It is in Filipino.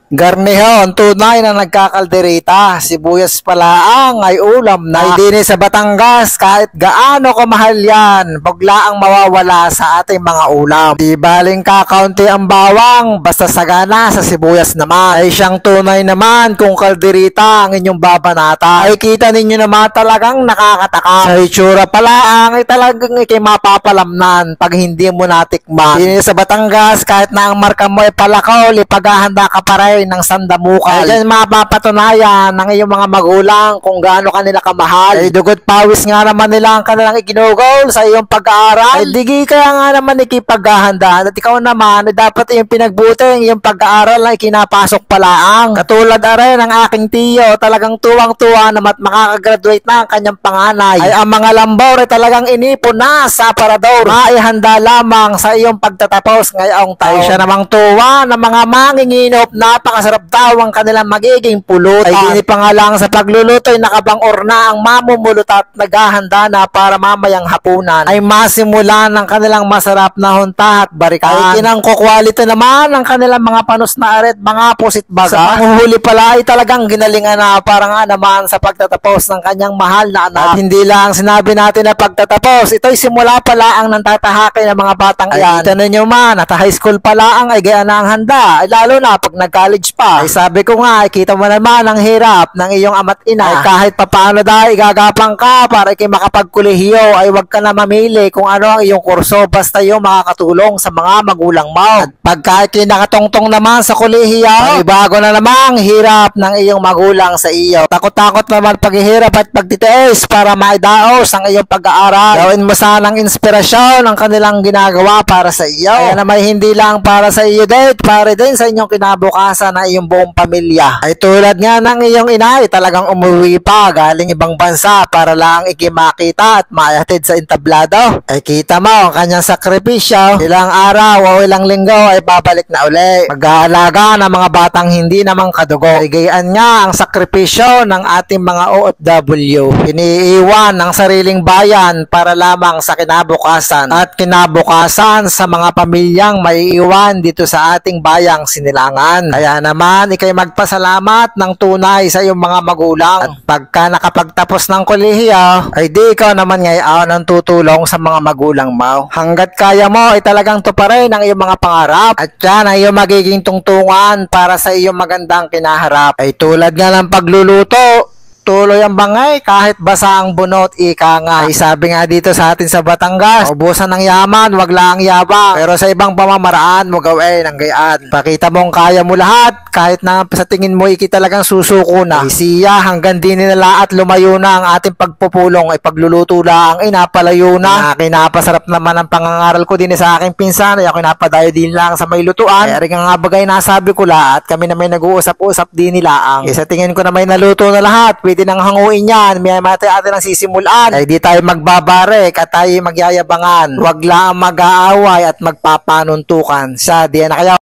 Garnihon, tunay na nagkakalderita. Sibuyas palaang ay ulam na. Ay din sa Batangas, kahit gaano kamahal yan, bigla ang mawawala sa ating mga ulam. Di baling kakaunti ang bawang, basta sagana sa sibuyas naman. Ay siyang tunay naman kung kalderita ang inyong babanata. Ay kita ninyo naman talagang nakakatakam. Sa itsura palaang ay talagang ikay mapapalamnan pag hindi mo natikman. Din sa Batangas, kahit na ang marka mo ay palakaw, ipaghahanda ka pa rin ng sandamukal. Ay dyan mapapatunayan ng iyong mga magulang kung gaano kanila kamahal. Ay dugot pawis nga naman nila ang kanilang iginugol sa iyong pag-aaral. Ay digi kaya nga naman ikipaghahanda. At ikaw naman ay dapat iyong pinagbuti ang iyong pag-aaral na ikinapasok palaang. Katulad aray ng aking tiyo, talagang tuwang-tuwa na makakagraduate na ang kanyang panganay. Ay ang mga lambor ay talagang inipon na sa aparador. Maihanda lamang sa iyong pagtatapos ngayong taon. Ay siya namang tuwa ng mga manginginop na napakasarap daw ang kanilang magiging pulutan. Ay dini pa nga lang sa pagluluto ay nakabangor na ang mamumulot at naghahanda na para mamayang hapunan ay masimulan ng kanilang masarap na hunta at barikan. Ay kinangkukwalito naman ang kanilang mga panos na aret, mga pusit baga. Sa panguhuli pala ay talagang ginalingan na para nga naman sa pagtatapos ng kanyang mahal na anak. At hindi lang sinabi natin na pagtatapos, ito'y simula pala ang nantatahakay ng mga batang yan. Ay kita ninyo man at high school pala ang ay gaya na ang handa. Ay lalo na pag nag-college pa. Ay sabi ko nga, kita mo naman ang hirap ng iyong ama't ina. Ay kahit papaano dahil igagapang ka para ikay makapagkolehiyo, ay wag ka na mamili kung ano ang iyong kurso basta yung makakatulong sa mga magulang mo. At pagka nakatongtong naman sa kolehiyo, ay bago na namang hirap ng iyong magulang sa iyo. Takot-takot naman paghihirap at pagtitiis para maidaos ang iyong pag-aaral. Gawin mo sanang inspirasyon ang kanilang ginagawa para sa iyo. Kaya na may hindi lang para sa iyo date, para din sa inyong kinabukasan na iyong buong pamilya. Ay tulad nga ng iyong ina ay talagang umuwi pa galing ibang bansa para lang ikimakita at maihatid sa entablado. Ay kita mo ang kanyang sakripisyo. Ilang araw o ilang linggo ay babalik na uli. Mag-aalaga ng mga batang hindi namang kadugo. Ay gayaan nga ang sakripisyo ng ating mga OFW. Iniiwan ng sariling bayan para lamang sa kinabukasan at kinabukasan sa mga pamilyang maiiwan dito sa ating bayang Sinilangan. Kaya naman, ikay magpasalamat ng tunay sa iyong mga magulang. At pagka nakapagtapos ng kolehiyo, ay di ikaw naman ngayon ang tutulong sa mga magulang mo. Hanggat kaya mo, ay talagang tuparin ang iyong mga pangarap. At yan ay iyong magiging tungtungan para sa iyong magandang kinaharap. Ay tulad nga ng pagluluto, tuloy ang bangay kahit basa ang bunot, ika nga. Ay sabi nga dito sa atin sa Batangas, ubusan ng yaman, wag lang yabang. Pero sa ibang pamamaraan mo gawin ang gayaan. Pakita mong kaya mo lahat kahit na sa tingin mo iki talagang susuko na. Ay siya hanggang di nila at lumayo na ang ating pagpupulong ay pagluluto lang ay napalayo na. Kinapasarap naman ang pangangaral ko din sa aking pinsan ay ako napadayo din lang sa may lutuan. Kaya rin nga bagay nasabi ko lahat kami na may nag-uusap-usap din nila ang. Sa tingin ko na may naluto na lahat. Pwede nang hanguin yan, may mati atin ang sisimulan. Ay di tayo magbabarek at tayo magyayabangan. Wag lang mag-aaway at magpapanuntukan. Sa diyan na kayo.